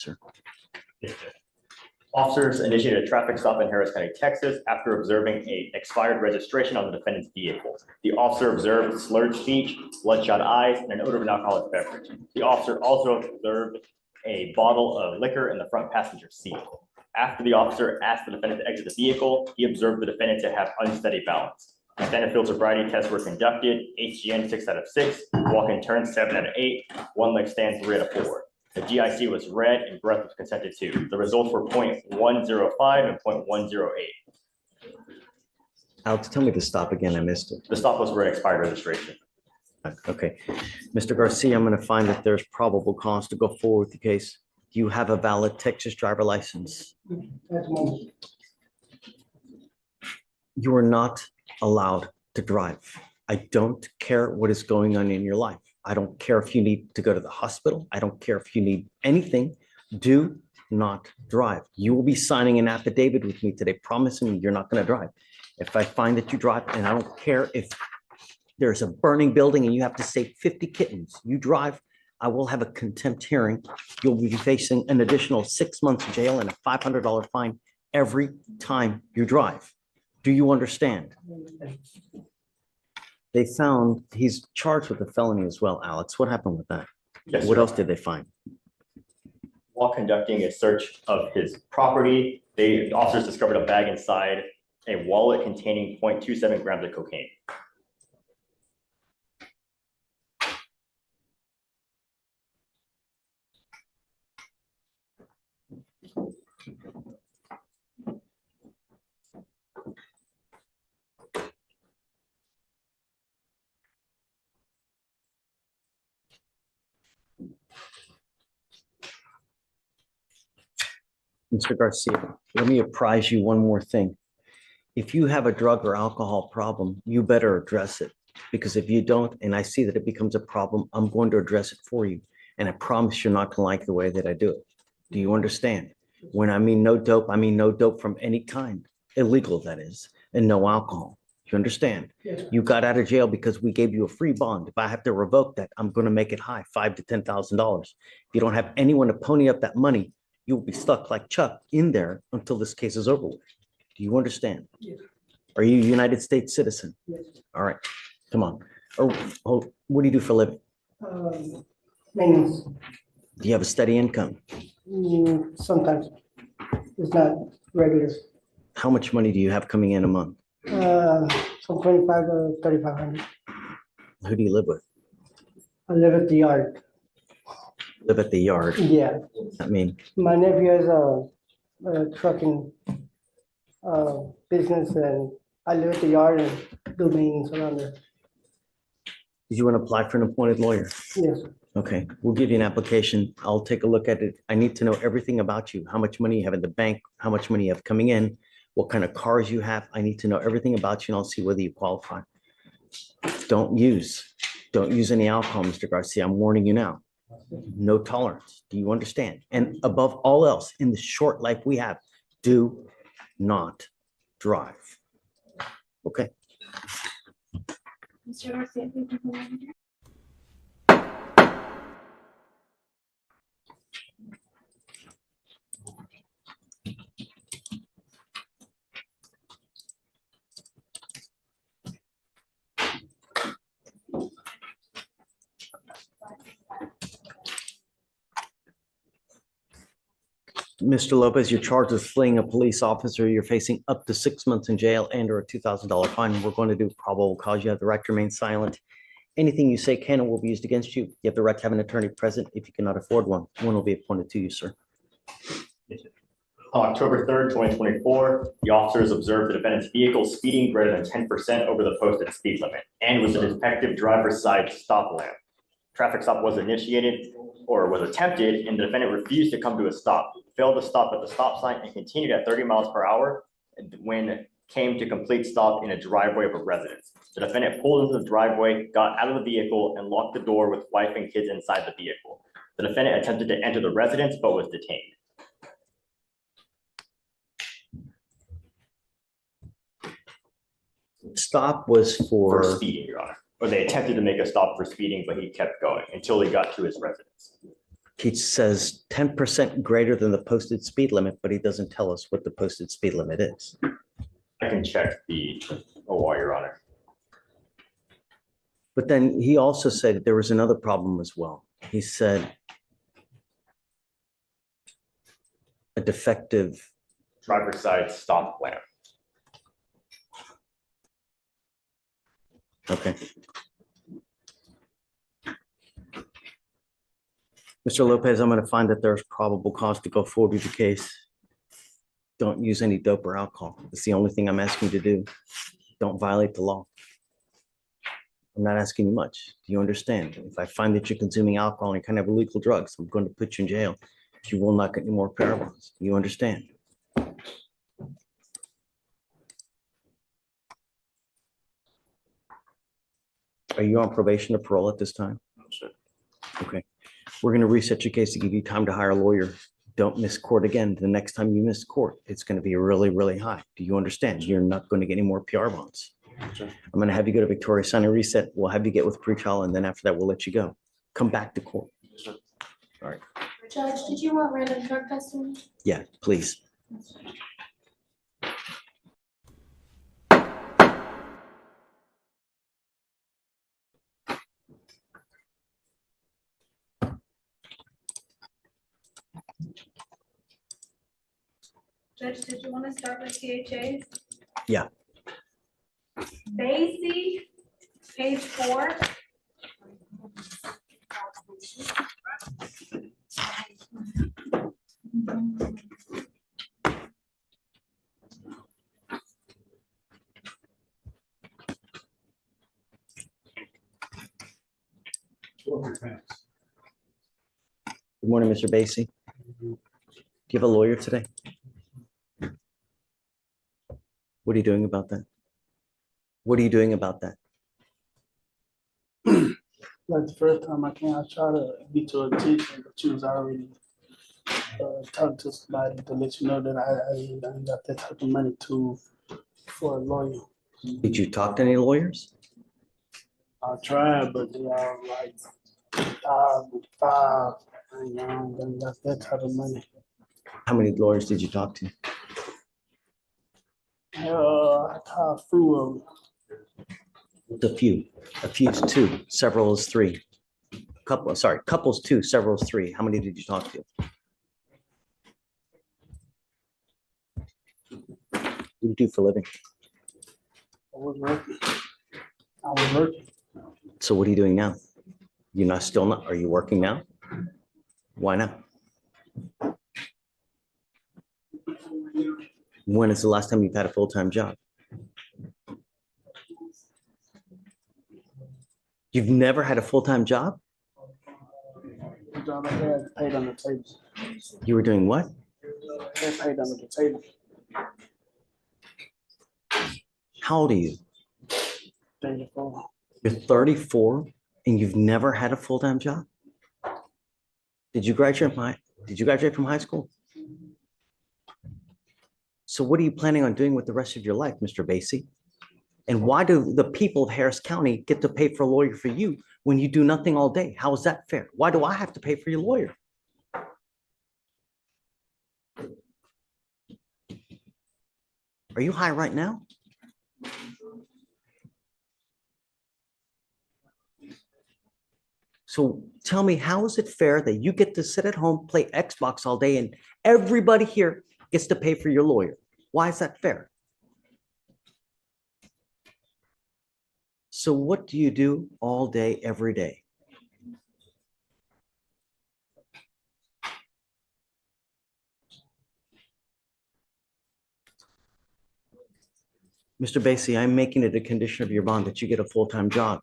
Sir. Officers initiated a traffic stop in Harris County, Texas, after observing an expired registration on the defendant's vehicle. The officer observed slurred speech, bloodshot eyes, and an odor of an alcoholic beverage. The officer also observed a bottle of liquor in the front passenger seat. After the officer asked the defendant to exit the vehicle, he observed the defendant to have unsteady balance. Standard field sobriety tests were conducted, HGN 6 out of 6, walk and turn 7 out of 8, one leg stand 3 out of 4. The GIC was read and breath was consented to. The results were 0.105 and 0.108. Alex, tell me to stop again. I missed it. The stop was for an expired registration. Okay. Mr. Garcia, I'm going to find that there's probable cause to go forward with the case. Do you have a valid Texas driver license? You are not allowed to drive. I don't care what is going on in your life. I don't care if you need to go to the hospital. I don't care if you need anything. Do not drive. You will be signing an affidavit with me today, promising me you're not going to drive. If I find that you drive, and I don't care if there's a burning building and you have to save 50 kittens, you drive, I will have a contempt hearing. You'll be facing an additional 6 months jail and a $500 fine every time you drive. Do you understand? They found he's charged with a felony as well, Alex. What happened with that? Yes, what sir. else did they find? While conducting a search of his property, the officers discovered a bag inside a wallet containing 0.27 grams of cocaine. Mr. Garcia, let me apprise you one more thing. If you have a drug or alcohol problem, you better address it. Because if you don't, and I see that it becomes a problem, I'm going to address it for you. And I promise you're not going to like the way that I do it. Do you understand? When I mean no dope, I mean no dope from any kind, illegal that is, and no alcohol. You understand? Yes. You got out of jail because we gave you a free bond. If I have to revoke that, I'm going to make it high, $5,000 to $10,000. If you don't have anyone to pony up that money, you'll be stuck like Chuck in there until this case is over with. Do you understand? Yes. Are you a United States citizen? Yes. All right, come on. Oh, what do you do for a living? Maintenance. Do you have a steady income? Sometimes it's not regular. How much money do you have coming in a month? From 25 to 3,500. Who do you live with? I live at the yard. Live at the yard. Yeah. I mean, My nephew has a trucking business, and I live at the yard and do maintenance around there. did you want to apply for an appointed lawyer? Yes. Okay, we'll give you an application. I'll take a look at it. I need to know everything about you, how much money you have in the bank, how much money you have coming in, what kind of cars you have. I need to know everything about you and I'll see whether you qualify. Don't use any alcohol, Mr. Garcia. I'm warning you now. No tolerance. Do you understand? And above all else, in the short life we have, do not drive. Okay? Mr. Garcia, thank you for that. Mr. Lopez, you're charged with fleeing a police officer. You're facing up to 6 months in jail and or a $2,000 fine. We're going to do probable cause. You have the right to remain silent. Anything you say can and will be used against you. You have the right to have an attorney present. If you cannot afford one will be appointed to you, sir. On October 3rd, 2024, the officers observed the defendant's vehicle speeding greater than 10% over the posted speed limit and was a defective driver's side stop lamp. Traffic stop was initiated or was attempted, and the defendant refused to come to a stop, failed to stop at the stop sign, and continued at 30 miles per hour when came to complete stop in a driveway of a residence. The defendant pulled into the driveway, got out of the vehicle, and locked the door with wife and kids inside the vehicle. The defendant attempted to enter the residence but was detained. Stop was For for, speeding, Your Honor. Or they attempted to make a stop for speeding, but he kept going until he got to his residence. He says 10% greater than the posted speed limit, but he doesn't tell us what the posted speed limit is. I can check the OR, Your Honor. But then he also said there was another problem as well. He said a defective, Driver's side stop lamp. okay. Mr. Lopez, I'm going to find that there's probable cause to go forward with the case. Don't use any dope or alcohol. It's the only thing I'm asking you to do. Don't violate the law. I'm not asking you much. Do you understand? If I find that you're consuming alcohol and kind of illegal drugs, I'm going to put you in jail. You will not get any more parables. You understand? Are you on probation or parole at this time? No, sir. Okay. We're going to reset your case to give you time to hire a lawyer. Don't miss court again. The next time you miss court, it's going to be really, really high. Do you understand? You're not going to get any more PR bonds. Sure. I'm going to have you go to Victoria, sign a reset. We'll have you get with pretrial, and then after that, we'll let you go. Come back to court. Sure. Judge, did you want random drug testing? Yeah, please. Judge, did you want to start with THAs? Yeah. Basie, page 4. Good morning, Mr. Basie. Do you have a lawyer today? What are you doing about that? What are you doing about that? Like the first time I came, I tried to get your attention, but you was already talking to somebody to let you know that I ain't got that type of money for a lawyer. Did you talk to any lawyers? I tried, but they all like five. I ain't got that type of money. How many lawyers did you talk to? I called a few of them. A few. A few is two. Several is three. Couples two. Several is three. How many did you talk to? What do you do for a living? I was working. So what are you doing now? You're not still not, are you working now? Why not? When is the last time you've had a full-time job? You've never had a full-time job? The job I had paid on the table. You were doing what? They paid under the table. How old are you? 34. You're 34 and you've never had a full-time job? Did you graduate from high school? So what are you planning on doing with the rest of your life, Mr. Basie? And why do the people of Harris County get to pay for a lawyer for you when you do nothing all day? How is that fair? Why do I have to pay for your lawyer? Are you high right now? So tell me, how is it fair that you get to sit at home, play Xbox all day, and everybody here gets to pay for your lawyer? Why is that fair? So what do you do all day, every day? Mr. Basie, I'm making it a condition of your bond that you get a full-time job.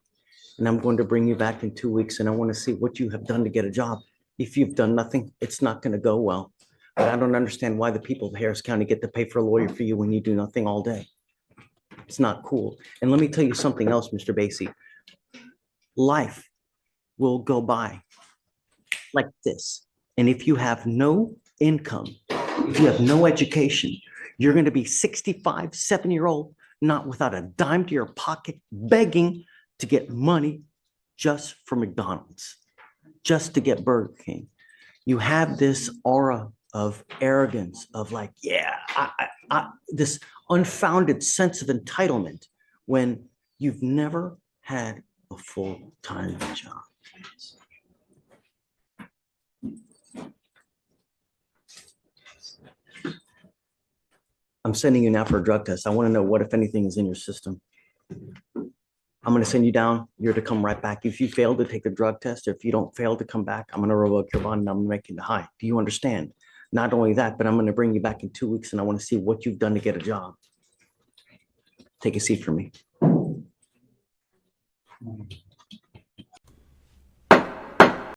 And I'm going to bring you back in 2 weeks and I want to see what you have done to get a job. If you've done nothing, it's not going to go well. But I don't understand why the people of Harris County get to pay for a lawyer for you when you do nothing all day. It's not cool. And let me tell you something else, Mr. Basie. Life will go by like this. And if you have no income, if you have no education, you're going to be 65, 7-year-old, not without a dime to your pocket, begging to get money just for McDonald's, just to get Burger King. You have this aura of arrogance, of like, yeah, this unfounded sense of entitlement when you've never had a full-time job. I'm sending you now for a drug test. I want to know what, if anything, is in your system. I'm going to send you down. You're to come right back. If you fail to take the drug test, or if you don't fail to come back, I'm going to revoke your bond and I'm making the high. Do you understand? Not only that, but I'm going to bring you back in 2 weeks and I want to see what you've done to get a job. Take a seat for me.